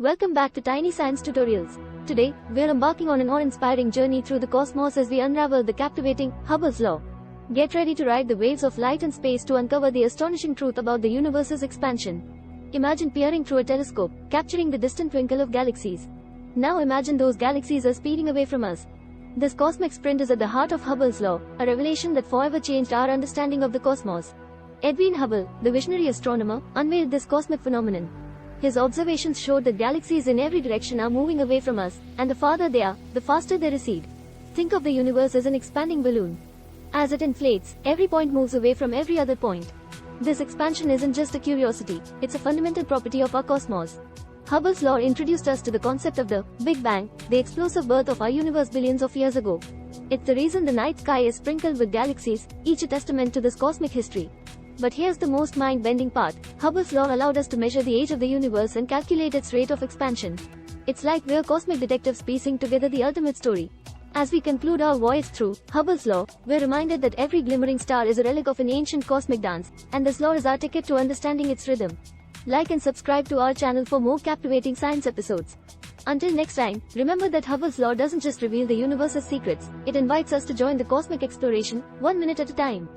Welcome back to Tiny Science Tutorials. Today, we're embarking on an awe-inspiring journey through the cosmos as we unravel the captivating Hubble's law. Get ready to ride the waves of light and space to uncover the astonishing truth about the universe's expansion. Imagine peering through a telescope, capturing the distant twinkle of galaxies. Now imagine those galaxies are speeding away from us. This cosmic sprint is at the heart of Hubble's law, a revelation that forever changed our understanding of the cosmos. Edwin Hubble, the visionary astronomer, unveiled this cosmic phenomenon. His observations showed that galaxies in every direction are moving away from us, and the farther they are, the faster they recede. Think of the universe as an expanding balloon. As it inflates, every point moves away from every other point. This expansion isn't just a curiosity, it's a fundamental property of our cosmos. Hubble's law introduced us to the concept of the Big Bang, the explosive birth of our universe billions of years ago. It's the reason the night sky is sprinkled with galaxies, each a testament to this cosmic history. But here's the most mind-bending part. Hubble's law allowed us to measure the age of the universe and calculate its rate of expansion. It's like we're cosmic detectives piecing together the ultimate story. As we conclude our voyage through Hubble's law, we're reminded that every glimmering star is a relic of an ancient cosmic dance, and this law is our ticket to understanding its rhythm. Like and subscribe to our channel for more captivating science episodes. Until next time, remember that Hubble's law doesn't just reveal the universe's secrets, it invites us to join the cosmic exploration, 1 minute at a time.